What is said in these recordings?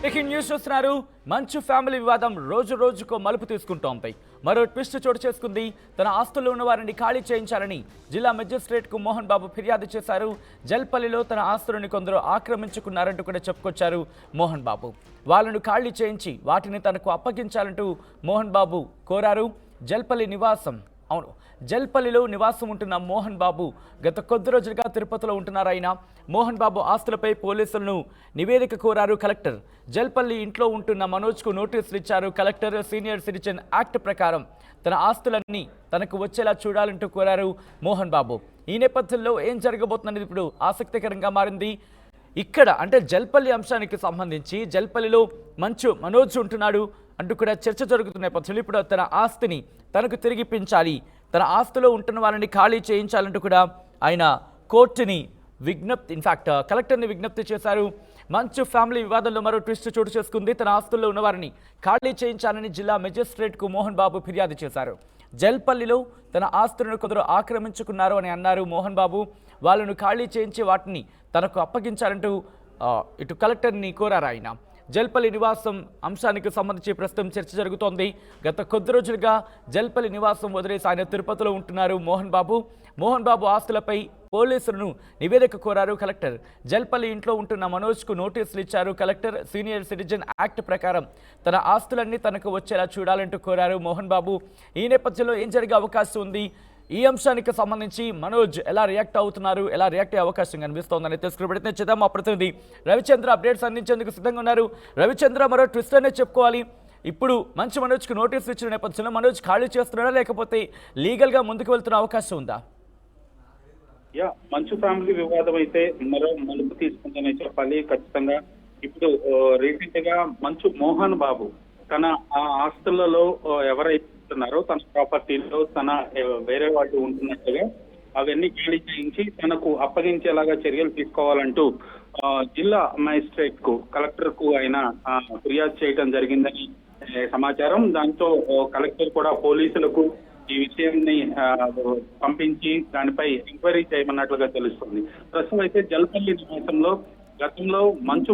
Breaking news చూస్తున్నారు. మంచు family వివాదం రోజు రోజుకు మలుపు తీసుకుంటోంది. మరో ట్విస్ట్ చోటు చేసుకుంది. తన ఆస్తుల్లో ఉన్న వారిని ఖాళీ చేయించాలని జిల్లా మెజిస్ట్రేట్కు మోహన్ బాబు ఫిర్యాదు చేశారు. జల్పల్లిలో తన ఆస్తులను కొందరు ఆక్రమించుకున్నారంటూ కూడా చెప్పుకొచ్చారు మోహన్ బాబు. వాళ్ళను ఖాళీ చేయించి వాటిని తనకు అప్పగించాలంటూ మోహన్ బాబు కోరారు. జల్పల్లి నివాసం జల్పల్లిలో నివాసం ఉంటున్న మోహన్ బాబు గత కొద్ది రోజులుగా తిరుపతిలో ఉంటున్నారు. ఆయన మోహన్ బాబు ఆస్తులపై పోలీసులను నివేదిక కోరారు కలెక్టర్. జల్పల్లి ఇంట్లో ఉంటున్న మనోజ్కు నోటీసులు ఇచ్చారు కలెక్టర్. సీనియర్ సిటిజన్ యాక్ట్ ప్రకారం తన ఆస్తులన్నీ తనకు వచ్చేలా చూడాలంటూ కోరారు మోహన్ బాబు. ఈ నేపథ్యంలో ఏం జరగబోతుందనేది ఇప్పుడు ఆసక్తికరంగా మారింది. ఇక్కడ అంటే జల్పల్లి అంశానికి సంబంధించి జల్పల్లిలో మనోజ్ ఉంటున్నాడు అంటూ కూడా చర్చ జరుగుతున్న నేపథ్యంలో ఇప్పుడు తన ఆస్తిని తనకు తిరిగిపించాలి, తన ఆస్తిలో ఉంటున్న వాళ్ళని ఖాళీ చేయించాలంటూ కూడా ఆయన కోర్టుని కలెక్టర్ని విజ్ఞప్తి చేశారు. మంచు ఫ్యామిలీ వివాదంలో మరో ట్విస్ట్ చోటు చేసుకుంది. తన ఆస్తుల్లో ఉన్నవారిని ఖాళీ చేయించాలని జిల్లా మెజిస్ట్రేట్కు మోహన్ బాబు ఫిర్యాదు చేశారు. జల్పల్లిలో తన ఆస్తులను కొందరు ఆక్రమించుకున్నారు అని అన్నారు మోహన్ బాబు. వాళ్ళను ఖాళీ చేయించి వాటిని తనకు అప్పగించాలంటూ ఇటు కలెక్టర్ని కోరారు ఆయన. జల్పల్లి నివాసం అంశానికి సంబంధించి ప్రస్తుతం చర్చ జరుగుతోంది. గత కొద్ది రోజులుగా జల్పల్లి నివాసం వదిలేసి ఆయన తిరుపతిలో ఉంటున్నారు మోహన్ బాబు ఆస్తులపై పోలీసులను నివేదిక కోరారు కలెక్టర్. జల్పల్లి ఇంట్లో ఉంటున్న మనోజ్కు నోటీసులు ఇచ్చారు కలెక్టర్. సీనియర్ సిటిజన్ యాక్ట్ ప్రకారం తన ఆస్తులన్నీ తనకు వచ్చేలా చూడాలంటూ కోరారు మోహన్ బాబు. ఈ నేపథ్యంలో ఏం జరిగే అవకాశం ఉంది, ఈ అంశానికి సంబంధించి మనోజ్ ఎలా రియాక్ట్ అవుతున్నారు, ఎలా రియాక్ట్ అయ్యే అవకాశం కనిపిస్తోందని తెలుసుకునే ప్రయత్నం చేద్దాం. మా ప్రతినిధి రవిచంద్ర అప్డేట్స్ అందించేందుకు సిద్ధంగా ఉన్నారు. రవిచంద్ర, మరో ట్విస్ట్ అనే చెప్పుకోవాలి. ఇప్పుడు మనోజ్కి నోటీసులు ఇచ్చిన నేపథ్యంలో మనోజ్ ఖాళీ చేస్తున్నాడా లేకపోతే లీగల్గా ముందుకు వెళ్తున్న అవకాశం ఉందా? మంచు ఫ్యామిలీ వివాదం అయితే మరో మలుపు తీసుకుందనే చెప్పాలి ఖచ్చితంగా. ఇప్పుడు రీసెంట్ గా మోహన్ బాబు తన ఆ ఆస్తులలో ఎవరైతే ఉంటున్నారో తన ప్రాపర్టీలో తన వేరే వాళ్ళు ఉంటున్నట్టుగా అవన్నీ ఖాళీ చేయించి తనకు అప్పగించేలాగా చర్యలు తీసుకోవాలంటూ జిల్లా మేజిస్ట్రేట్ కు కలెక్టర్ కు ఆయన ఫిర్యాదు చేయడం జరిగిందని సమాచారం. దాంతో కలెక్టర్ కూడా పోలీసులకు ఈ విషయాన్ని పంపించి దానిపై ఎంక్వైరీ చేయమన్నట్లుగా తెలుస్తుంది. ప్రస్తుతం అయితే జల్పల్లి నివాసంలో గతంలో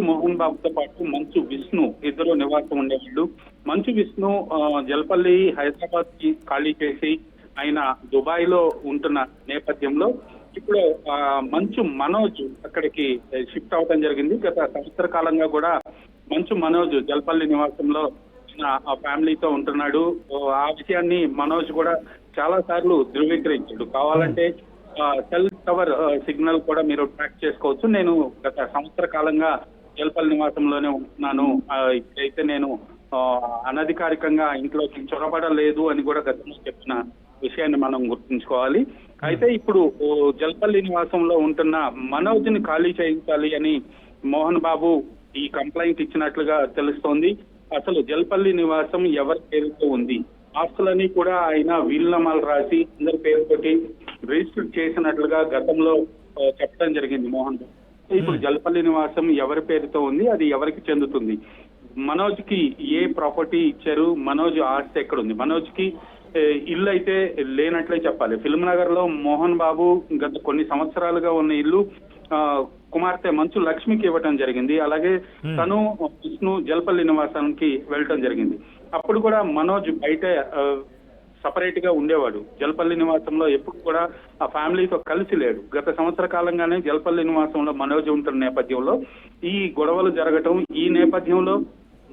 మోహన్ బాబుతో పాటు విష్ణు ఇద్దరు నివాసం ఉండేవాళ్ళు. విష్ణు జల్పల్లి హైదరాబాద్ కి ఖాళీ చేసి ఆయన దుబాయ్ లో ఉంటున్న నేపథ్యంలో ఇప్పుడు మనోజ్ అక్కడికి షిఫ్ట్ అవడం జరిగింది. గత సంవత్సర కాలంగా కూడా మనోజ్ జల్పల్లి నివాసంలో ఆ ఫ్యామిలీతో ఉంటున్నాడు. ఆ విషయాన్ని మనోజ్ కూడా చాలా సార్లు ధృవీకరించాడు. కావాలంటే సెల్ టవర్ సిగ్నల్ కూడా మీరు ట్రాక్ చేసుకోవచ్చు. నేను గత సంవత్సర కాలంగా జల్పల్లి నివాసంలోనే ఉంటున్నాను, ఇక్కడైతే నేను అనధికారికంగా ఇంట్లోకి చొరబడలేదు అని కూడా గతంలో చెప్పిన విషయాన్ని మనం గుర్తుంచుకోవాలి. అయితే ఇప్పుడు జల్పల్లి నివాసంలో ఉంటున్న మనోజ్ ని ఖాళీ చేయించాలి అని మోహన్ బాబు ఈ కంప్లైంట్ ఇచ్చినట్లుగా తెలుస్తోంది. అసలు జల్పల్లి నివాసం ఎవరి పేరుతో ఉంది, ఆస్తులని కూడా ఆయన వీలునామాలు రాసి అందరి పేరుతోటి రిజిస్టర్ చేసినట్లుగా గతంలో చెప్పడం జరిగింది మోహన్ బాబు. ఇప్పుడు జల్పల్లి నివాసం ఎవరి పేరుతో ఉంది, అది ఎవరికి చెందుతుంది, మనోజ్ కి ఏ ప్రాపర్టీ ఇచ్చారు, మనోజ్ ఆస్తి ఎక్కడ ఉంది, మనోజ్ కి ఇల్లు అయితే లేనట్లే చెప్పాలి. ఫిల్మ్ నగర్ లో మోహన్ బాబు గత కొన్ని సంవత్సరాలుగా ఉన్న ఇల్లు కుమార్తె మంచు లక్ష్మికి ఇవ్వటం జరిగింది. అలాగే తను విష్ణు జల్పల్లి నివాసానికి వెళ్ళటం జరిగింది. అప్పుడు కూడా మనోజ్ బయట సపరేట్ గా ఉండేవాడు. జల్పల్లి నివాసంలో ఎప్పుడు కూడా ఆ ఫ్యామిలీతో కలిసి లేడు. గత సంవత్సర కాలంగానే జల్పల్లి నివాసంలో మనోజ్ ఉంటున్న నేపథ్యంలో ఈ గొడవలు జరగటం, ఈ నేపథ్యంలో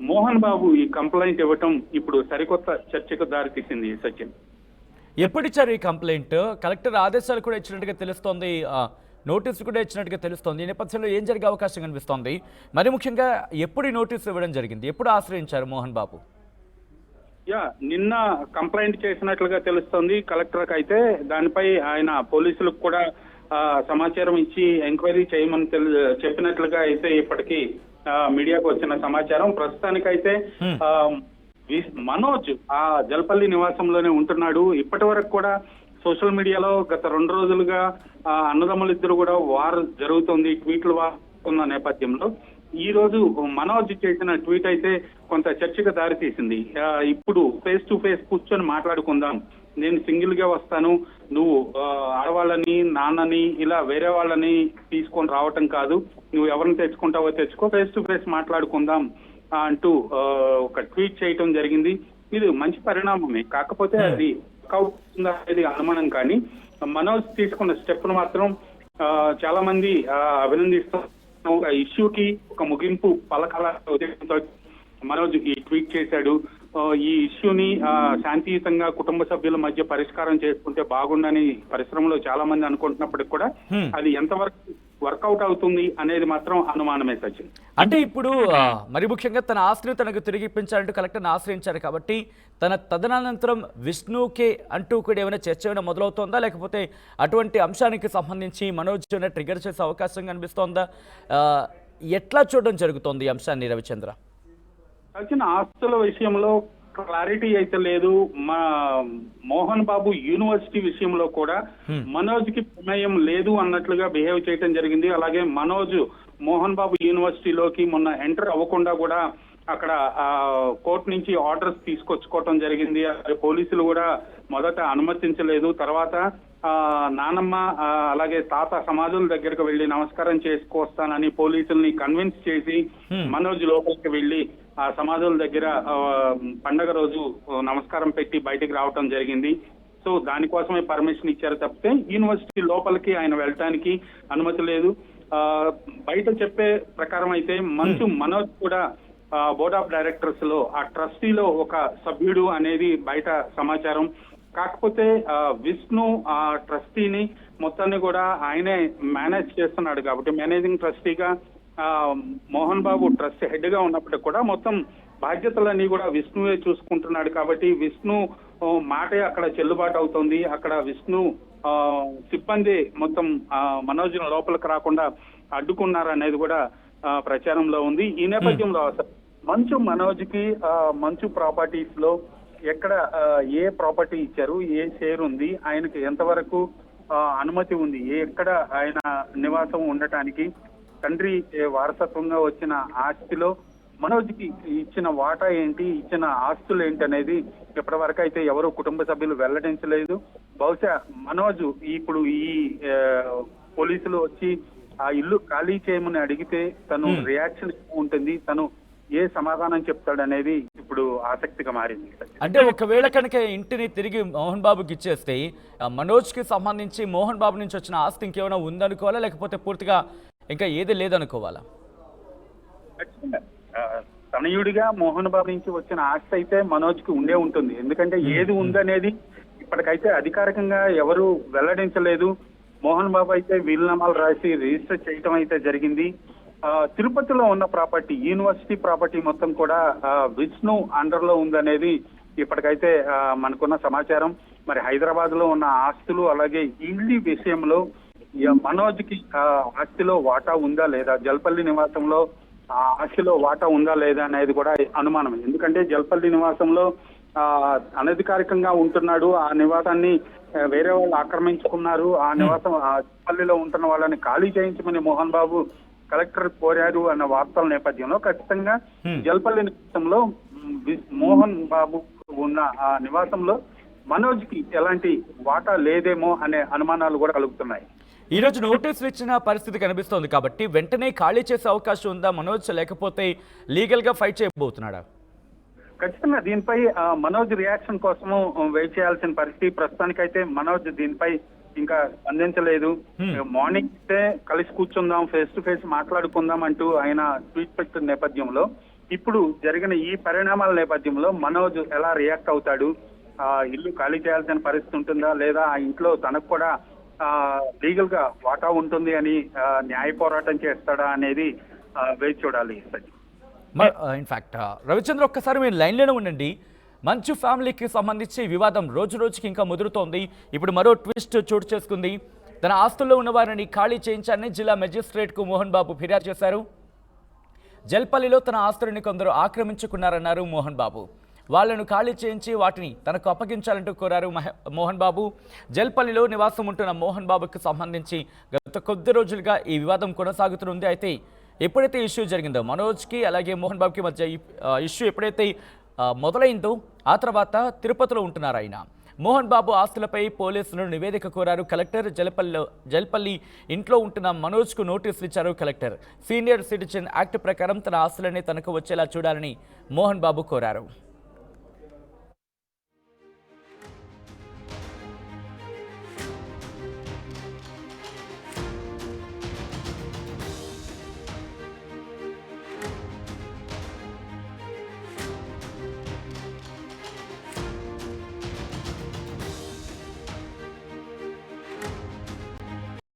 మోహన్ బాబు ఈ కంప్లైంట్ ఇవ్వటం ఇప్పుడు సరికొత్త చర్చకు దారితీసింది. సచిన్, ఎప్పుడు ఇచ్చారు ఈ కంప్లైంట్? కలెక్టర్ ఆదేశాలు కూడా ఇచ్చినట్టుగా తెలుస్తోంది, నోటీసు కూడా ఇచ్చినట్టుగా తెలుస్తోంది. ఈ నేపథ్యంలో ఏం జరిగే అవకాశం కనిపిస్తోంది? మరి ముఖ్యంగా ఎప్పుడు ఈ నోటీసు ఇవ్వడం జరిగింది, ఎప్పుడు ఆశ్రయించారు మోహన్ బాబు? నిన్న కంప్లైంట్ చేసినట్లుగా తెలుస్తోంది కలెక్టర్కి. అయితే దానిపై ఆయన పోలీసులకు కూడా సమాచారం ఇచ్చి ఎంక్వైరీ చేయమని చెప్పినట్లుగా అయితే ఇప్పటికీ మీడియాకు వచ్చిన సమాచారం. ప్రస్తుతానికైతే మనోజ్ ఆ జల్పల్లి నివాసంలోనే ఉంటున్నాడు. ఇప్పటి వరకు కూడా సోషల్ మీడియాలో గత 2 రోజులుగా అన్నదమ్ములిద్దరు కూడా వార్ జరుగుతుంది, ట్వీట్లు వారుతున్న నేపథ్యంలో ఈ రోజు మనోజ్ చేసిన ట్వీట్ అయితే కొంత చర్చకు దారితీసింది. ఇప్పుడు ఫేస్ టు ఫేస్ కూర్చొని మాట్లాడుకుందాం, నేను సింగిల్ గా వస్తాను, నువ్వు ఆడవాళ్ళని నాన్నని ఇలా వేరే వాళ్ళని తీసుకొని రావటం కాదు, నువ్వు ఎవరిని తెచ్చుకుంటావో తెచ్చుకో, ఫేస్ టు ఫేస్ మాట్లాడుకుందాం అంటూ ఒక ట్వీట్ చేయటం జరిగింది. ఇది మంచి పరిణామమే, కాకపోతే అది అవుతుందా అనేది అనుమానం. కానీ మనోజ్ తీసుకున్న స్టెప్ ను మాత్రం చాలా మంది అభినందిస్తున్నారు. ఒక ఇష్యూకి ఒక ముగింపు పలకాల ఉద్దేశంతో మనోజ్ ఈ ట్వీట్ చేశాడు. ఈ ఇష్యూని శాంతియుతంగా కుటుంబ సభ్యుల మధ్య పరిష్కారం చేసుకుంటే బాగుండని పరిశ్రమలో చాలా మంది అనుకుంటున్నప్పటికి కూడా అది ఎంతవరకు వర్కౌట్ అవుతుంది అనేది మాత్రం అనుమానమే సచిన్. అంటే ఇప్పుడు మరి ముఖ్యంగా తన ఆస్తిని తనకు తిరిగి ఇప్పించాలంటూ కలెక్టర్ని ఆశ్రయించారు కాబట్టి తన తదనంతరం విష్ణుకే అంటూ కూడా ఏమైనా చర్చ ఏమైనా మొదలవుతోందా, లేకపోతే అటువంటి అంశానికి సంబంధించి మనోజ్ ట్రిగర్ చేసే అవకాశం కనిపిస్తోందా? ఎట్లా చూడడం జరుగుతోంది ఈ అంశాన్ని రవిచంద్ర? సచిన్, ఆస్తుల విషయంలో క్లారిటీ అయితే లేదు. మా మోహన్ బాబు యూనివర్సిటీ విషయంలో కూడా మనోజ్ కి ప్రమేయం లేదు అన్నట్లుగా బిహేవ్ చేయడం జరిగింది. అలాగే మనోజ్ మోహన్ బాబు యూనివర్సిటీలోకి మొన్న ఎంటర్ అవ్వకుండా కూడా అక్కడ కోర్టు నుంచి ఆర్డర్స్ తీసుకొచ్చుకోవటం జరిగింది. పోలీసులు కూడా మొదట అనుమతించలేదు. తర్వాత నానమ్మ అలాగే తాత సమాధుల దగ్గరకు వెళ్లి నమస్కారం చేసుకొస్తానని పోలీసుల్ని కన్విన్స్ చేసి మనోజ్ లోపలికి వెళ్లి ఆ సమాధుల దగ్గర పండగ రోజు నమస్కారం పెట్టి బయటికి రావటం జరిగింది. సో దానికోసమే పర్మిషన్ ఇచ్చారు తప్పితే యూనివర్సిటీ లోపలికి ఆయన వెళ్ళటానికి అనుమతి లేదు. బయట చెప్పే ప్రకారం అయితే మంచు మనోజ్ కూడా బోర్డ్ ఆఫ్ డైరెక్టర్స్ లో ఆ ట్రస్టీలో ఒక సభ్యుడు అనేది బయట సమాచారం. కాకపోతే విష్ణు ఆ ట్రస్టీని మొత్తాన్ని కూడా ఆయనే మేనేజ్ చేస్తున్నాడు కాబట్టి managing ట్రస్టీగా Mohan Babu trust head గా ఉన్నప్పటికీ కూడా మొత్తం బాధ్యతలన్నీ కూడా విష్ణువే చూసుకుంటున్నాడు కాబట్టి విష్ణు మాటే అక్కడ చెల్లుబాటు అవుతుంది. అక్కడ విష్ణు సిబ్బంది మొత్తం మనోజ్ లోపలికి రాకుండా అడ్డుకున్నారనేది కూడా ప్రచారంలో ఉంది. ఈ నేపథ్యంలో మంచు మనోజ్ కి మంచు ప్రాపర్టీస్ లో ఎక్కడ ఏ ప్రాపర్టీ ఇచ్చారు, ఏ షేర్ ఉంది, ఆయనకి ఎంతవరకు అనుమతి ఉంది, ఎక్కడ ఆయన నివాసం ఉండటానికి, తండ్రి వారసత్వంగా వచ్చిన ఆస్తిలో మనోజ్కి ఇచ్చిన వాటా ఏంటి, ఇచ్చిన ఆస్తులు ఏంటి అనేది ఇప్పటి వరకు అయితే ఎవరు కుటుంబ సభ్యులు వెల్లడించలేదు. బహుశా మనోజ్ ఇప్పుడు ఈ పోలీసులు వచ్చి ఆ ఇల్లు ఖాళీ చేయమని అడిగితే తను రియాక్షన్ ఉంటుంది, తను ఏ సమాధానం చెప్తాడనేది ఇప్పుడు ఆసక్తిగా మారింది. అంటే ఒకవేళ కనుక ఇంటిని తిరిగి మోహన్ బాబుకి ఇచ్చేస్తే మనోజ్కి సంబంధించి మోహన్ బాబు నుంచి వచ్చిన ఆస్తి ఇంకేమైనా ఉందనుకోవాలా, లేకపోతే పూర్తిగా ఇంకా ఏది లేదనుకోవాలా? తనయుడిగా మోహన్ బాబు నుంచి వచ్చిన ఆస్తి అయితే మనోజ్ కి ఉండే ఉంటుంది. ఎందుకంటే ఏది ఉందనేది ఇప్పటికైతే అధికారికంగా ఎవరు వెల్లడించలేదు. మోహన్ బాబు అయితే వీలునామాలు రాసి రిజిస్టర్ చేయటం అయితే జరిగింది. తిరుపతిలో ఉన్న ప్రాపర్టీ, యూనివర్సిటీ ప్రాపర్టీ మొత్తం కూడా విష్ణు అండర్ లో ఉందనేది ఇప్పటికైతే మనకున్న సమాచారం. మరి హైదరాబాద్ లో ఉన్న ఆస్తులు అలాగే ఇల్లు విషయంలో మనోజ్ కి ఆస్తిలో వాటా ఉందా లేదా, జల్పల్లి నివాసంలో ఆస్తిలో వాటా ఉందా లేదా అనేది కూడా అనుమానం. ఎందుకంటే జల్పల్లి నివాసంలో అనధికారికంగా ఉంటున్నాడు. ఆ నివాసాన్ని వేరే వాళ్ళు ఆక్రమించుకున్నారు. ఆ నివాసం జల్పల్లిలో ఉంటున్న వాళ్ళని ఖాళీ చేయించమని మోహన్ బాబు కలెక్టర్ కోరారు అన్న వార్తల నేపథ్యంలో ఖచ్చితంగా జల్పల్లి నివాసంలో మోహన్ బాబు ఉన్న ఆ నివాసంలో మనోజ్ కి ఎలాంటి వాటా లేదేమో అనే అనుమానాలు కూడా కలుగుతున్నాయి. ఈ రోజు నోటీసులు ఇచ్చిన పరిస్థితి కనిపిస్తోంది కాబట్టి వెంటనే ఖాళీ చేసే అవకాశం ఉందా మనోజ్, లేకపోతే లీగల్ గా ఫైట్ చేయబోతున్నాడా? ఖచ్చితంగా దీనిపై మనోజ్ రియాక్షన్ కోసము వెయిట్ చేయాల్సిన పరిస్థితి. ప్రస్తుతానికైతే మనోజ్ దీనిపై ఇంకా స్పందించలేదు. మార్నింగ్ అయితే కలిసి కూర్చుందాం, ఫేస్ టు ఫేస్ మాట్లాడుకుందాం అంటూ ఆయన ట్వీట్ పెట్టిన నేపథ్యంలో ఇప్పుడు జరిగిన ఈ పరిణామాల నేపథ్యంలో మనోజ్ ఎలా రియాక్ట్ అవుతాడు, ఇల్లు ఖాళీ చేయాల్సిన పరిస్థితి ఉంటుందా లేదా, ఆ ఇంట్లో తనకు కూడా లీగల్ గా వాటా ఉంటుంది అని న్యాయ పోరాటం చేస్తాడా అనేది వేచి చూడాలి. ఇన్ఫాక్ట్ రవిచంద్ర, ఒక్కసారి మీరు లైన్లోనే ఉండండి. మంచు ఫ్యామిలీకి సంబంధించి వివాదం రోజు రోజుకి ఇంకా ముదురుతోంది. ఇప్పుడు మరో ట్విస్ట్ చోటు చేసుకుంది. తన ఆస్తుల్లో ఉన్న వారిని ఖాళీ చేయించాలని జిల్లా మెజిస్ట్రేట్కు మోహన్ బాబు ఫిర్యాదు చేశారు. జల్పల్లిలో తన ఆస్తులని కొందరు ఆక్రమించుకున్నారన్నారు మోహన్ బాబు. వాళ్లను ఖాళీ చేయించి వాటిని తనకు అప్పగించాలంటూ కోరారు మోహన్ బాబు. జల్పల్లిలో నివాసం ఉంటున్న మోహన్ బాబుకు సంబంధించి గత కొద్ది రోజులుగా ఈ వివాదం కొనసాగుతుంది. అయితే ఎప్పుడైతే ఇష్యూ జరిగిందో మనోజ్కి అలాగే మోహన్ బాబుకి మధ్య ఇష్యూ ఎప్పుడైతే మొదలైందో ఆ తర్వాత తిరుపతిలో ఉంటున్నారు ఆయన. మోహన్ బాబు ఆస్తులపై పోలీసులు నివేదిక కోరారు కలెక్టర్. జల్పల్లి ఇంట్లో ఉంటున్న మనోజ్కు నోటీసులు ఇచ్చారు కలెక్టర్. సీనియర్ సిటిజన్ యాక్ట్ ప్రకారం తన ఆస్తులన్నీ తనకు వచ్చేలా చూడాలని మోహన్ బాబు కోరారు.